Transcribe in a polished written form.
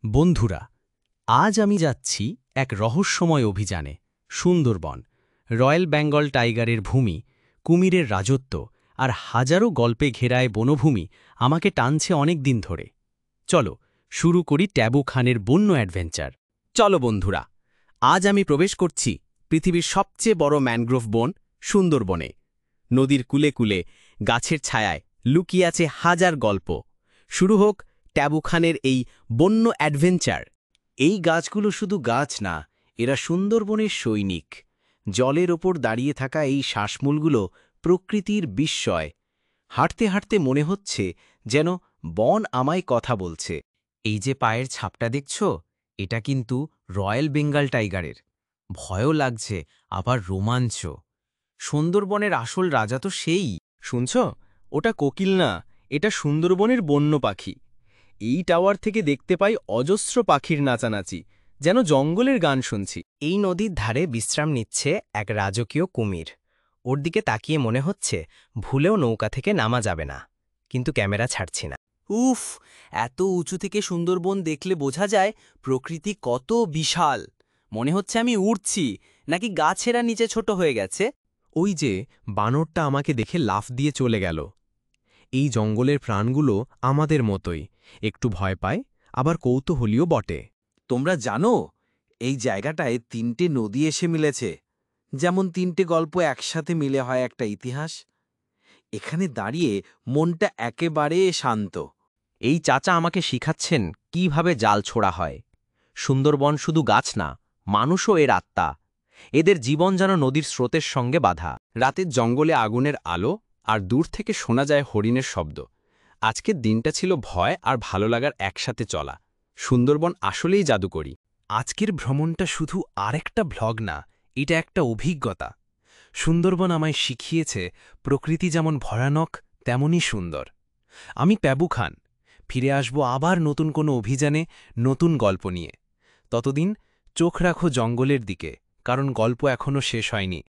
বন্ধুরা, আজ আমি যাচ্ছি এক রহস্যময় অভিযানে সুন্দরবন, রয়্যাল বেঙ্গল টাইগারের ভূমি, কুমিরের রাজত্ব আর হাজারো গল্পে ঘেরায় বনভূমি আমাকে টানছে অনেক দিন ধরে। চলো শুরু করি ট্যাবু খানের বন্য অ্যাডভেঞ্চার। চলো বন্ধুরা, আজ আমি প্রবেশ করছি পৃথিবীর সবচেয়ে বড় ম্যানগ্রোভ বন সুন্দরবনে। নদীর কূলে কূলে গাছের ছায়ায় লুকিয়ে আছে হাজার গল্প। শুরু হোক ট্যাবু খানের এই বন্য অ্যাডভেঞ্চার। এই গাছগুলো শুধু গাছ না, এরা সুন্দরবনের সৈনিক। জলের ওপর দাঁড়িয়ে থাকা এই শ্বাসমূলগুলো প্রকৃতির বিস্ময়। হাঁটতে হাঁটতে মনে হচ্ছে যেন বন আমায় কথা বলছে। এই যে পায়ের ছাপটা দেখছ, এটা কিন্তু রয়্যাল বেঙ্গল টাইগারের। ভয়ও লাগছে, আবার রোমাঞ্চ। সুন্দরবনের আসল রাজা তো সেই। শুনছ? ওটা কোকিল না, এটা সুন্দরবনের বন্য পাখি। এই টাওয়ার থেকে দেখতে পাই অজস্র পাখির নাচানাচি, যেন জঙ্গলের গান শুনছি। এই নদীর ধারে বিশ্রাম নিচ্ছে এক রাজকীয় কুমির। ওর দিকে তাকিয়ে মনে হচ্ছে ভুলেও নৌকা থেকে নামা যাবে না, কিন্তু ক্যামেরা ছাড়ছি না। উফ, এত উঁচু থেকে সুন্দরবন দেখলে বোঝা যায় প্রকৃতি কত বিশাল। মনে হচ্ছে আমি উড়ছি, নাকি গাছেরা নিচে ছোট হয়ে গেছে। ওই যে বানরটা আমাকে দেখে লাফ দিয়ে চলে গেল। এই জঙ্গলের প্রাণগুলো আমাদের মতোই, একটু ভয় পায়, আবার কৌতূহলীও বটে। তোমরা জানো, এই জায়গাটায় ৩টে নদী এসে মিলেছে, যেমন ৩টে গল্প একসাথে মিলে হয় একটা ইতিহাস। এখানে দাঁড়িয়ে মনটা একেবারে শান্ত। এই চাচা আমাকে শিখাচ্ছেন কিভাবে জাল ছোড়া হয়। সুন্দরবন শুধু গাছ না, মানুষও এর আত্মা। এদের জীবন যেন নদীর স্রোতের সঙ্গে বাঁধা। রাতের জঙ্গলে আগুনের আলো, আর দূর থেকে শোনা যায় হরিণের শব্দ। আজকের দিনটা ছিল ভয় আর ভালো লাগার একসাথে চলা। সুন্দরবন আসলেই জাদুকরী। আজকের ভ্রমণটা শুধু আরেকটা ভ্লগ না, এটা একটা অভিজ্ঞতা। সুন্দরবন আমায় শিখিয়েছে প্রকৃতি যেমন ভয়ানক, তেমনই সুন্দর। আমি ট্যাবু খান, ফিরে আসব আবার নতুন কোনো অভিযানে, নতুন গল্প নিয়ে। ততদিন চোখ রাখো জঙ্গলের দিকে, কারণ গল্প এখনও শেষ হয়নি।